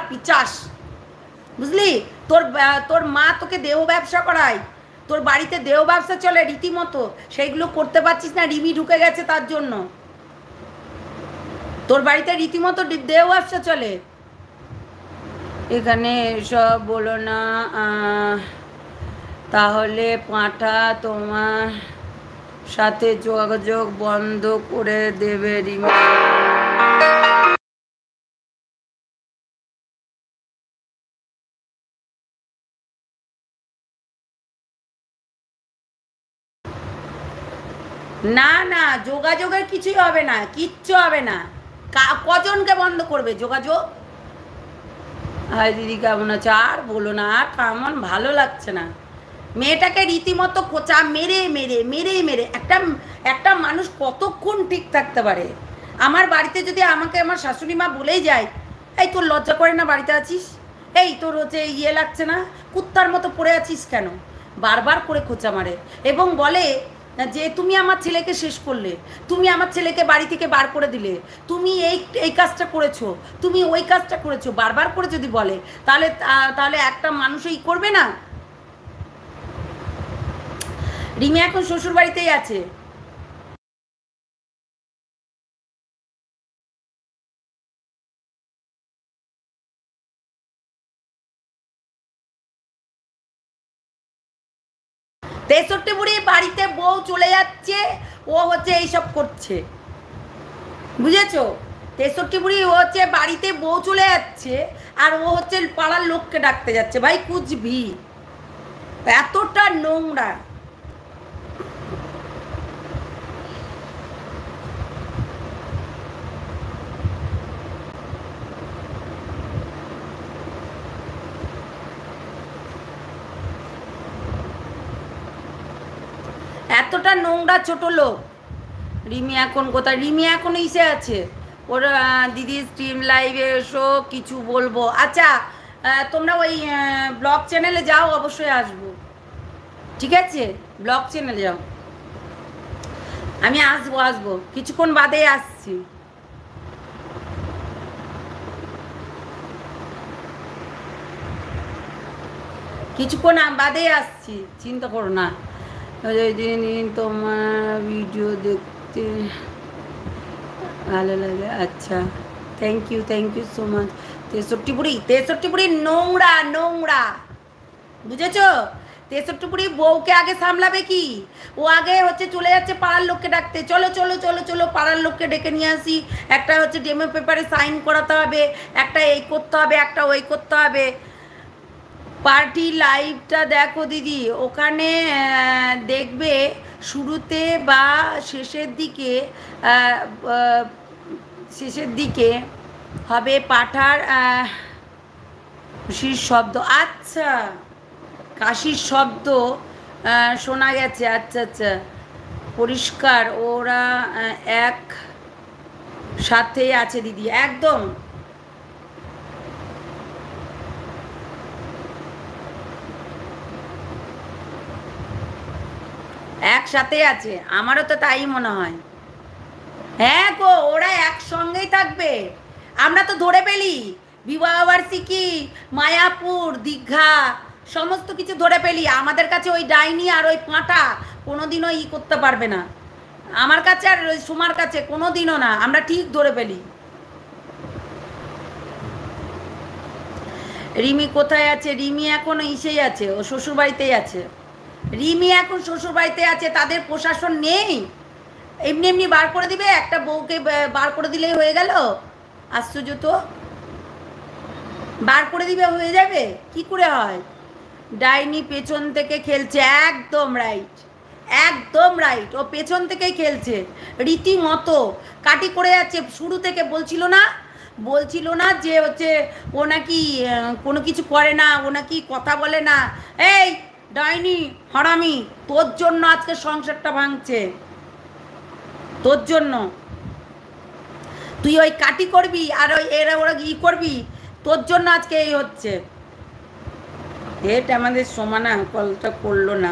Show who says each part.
Speaker 1: পিচাস, বুঝলি? তোর তোর মা তোকে দেহ ব্যবসা করায়, তোর বাড়িতে দেহ ব্যবসা চলে রীতিমতো, সেইগুলো করতে পারছিস না, রিমি ঢুকে গেছে তার জন্য। তোর বাড়িতে রীতিমতো দেহ ব্যবসা চলে। এখানে সব বলো না। তাহলে পাঁঠা তোমার সাথে যোগাযোগ বন্ধ করে দেবে রিমি। না না, যোগাযোগের কিছুই হবে না, কিচ্ছু হবে না। কজনকে বন্ধ করবে যোগাযোগ? হাই দিদি কেমন আছে? আর বলো না, আর কেমন ভালো লাগছে না। মেয়েটাকে রীতিমতো খোঁচা মেরে মেরে মেরে মেরে একটা একটা মানুষ কতক্ষণ ঠিক থাকতে পারে? আমার বাড়িতে যদি আমাকে আমার শাশুড়ি মা বলেই যায়, এই তোর লজ্জা করে না বাড়িতে আছিস? এই তোর হচ্ছে ইয়ে লাগছে না? কুত্তার মতো পড়ে আছিস কেন? বারবার করে খোঁচা মারে এবং বলে যে তুমি আমার ছেলেকে শেষ করলে, তুমি আমার ছেলেকে বাড়ি থেকে বার করে দিলে, তুমি এই এই কাজটা করেছো, তুমি ওই কাজটা করেছো, বারবার করে যদি বলে তাহলে তাহলে একটা মানুষই করবে না? রিমি এখন শ্বশুর বাড়িতেই আছে। তেষট্টি বুড়ি বাড়িতে বউ চলে যাচ্ছে, ও হচ্ছে এইসব করছে, বুঝেছো? তেষট্টি বুড়ি ও হচ্ছে বাড়িতে বউ চলে যাচ্ছে আর ও হচ্ছে পাড়ার লোককে ডাকতে যাচ্ছে। ভাই কুচবি, এতটা নোংরা। এতটা নোংরা ছোট লোক। রিমি এখন কোথায়? রিমি এখন ইসে আছে, ওর দিদি স্ট্রিম লাইভে এসো, কিছু বলবো। আচ্ছা তোমরা ওই ব্লগ চ্যানেলে যাও, অবশ্যই আসবো, ঠিক আছে? ব্লগ চ্যানেলে যাও, আমি আসবো আসবো কিছুক্ষণ বাদে আসছি। কিছুক্ষণ বাদে আসছি, চিন্তা করো না। তোমার ভিডিও দেখতে ভালো লাগে। আচ্ছা, থ্যাংক ইউ সো মাচ। তেষট্টি বুড়ি নোংরা নোংরা, বুঝেছো? তেষট্টি বুড়ি বউকে আগে সামলাবে কি? ও আগে হচ্ছে চলে যাচ্ছে পাড়ার লোককে ডাকতে, চলো চলো চলো চলো পাড়ার লোককে ডেকে নিয়ে আসি, একটা হচ্ছে ডেমো পেপারে সাইন করাতে হবে, একটা এই করতে হবে, একটা ওই করতে হবে। পার্টি লাইভটা দেখো দিদি, ওখানে দেখবে শুরুতে বা শেষের দিকে হবে পাঠার কাশির শব্দ। আচ্ছা, কাশির শব্দ শোনা গেছে। আচ্ছা আচ্ছা, পরিষ্কার ওরা এক সাথেই আছে দিদি, একদম। একসাথে আছে, আমারও তো তাই মনে হয়। হ্যাঁ গো, ওরা একসঙ্গেই থাকবে। আমরা তো ধরে পেলি বিবাহবার্ষিকী, মায়াপুর, দীঘা সমস্ত কিছু ধরে পেলি। আমাদের কাছে ওই ডাইনি আর ওই পাঁটা কোনোদিনও করতে পারবে না। আমার কাছে আর ওই সুমার কাছে কোনোদিনও না, আমরা ঠিক ধরে পেলি। রিমি কোথায় আছে? রিমি এখন ইসেই আছে, ও শ্বশুরবাড়িতেই আছে। রিমি এখন শ্বশুরবাড়িতে আছে, তাদের প্রশাসন নেই। এমনি এমনি বার করে দিবে, একটা বউকে বার করে দিলেই হয়ে গেল? আশ্চর্য তো, বার করে দিবে হয়ে যাবে, কি করে হয়? ডাইনি পেছন থেকে খেলছে, একদম রাইট, একদম রাইট, ও পেছন থেকেই খেলছে রীতিমতো, কাটি করে যাচ্ছে। শুরু থেকে বলছিল না যে হচ্ছে ও নাকি কোনো কিছু করে না, ও নাকি কথা বলে না। এই ডাইনি হারামি, তোর জন্য আজকে সংসারটা ভাঙছে, তোর জন্য। তুই ওই কাটি করবি আর ওই ওরা করবি, তোর জন্য আজকে এই হচ্ছে। এটা আমাদের সমানা কলটা করলো না।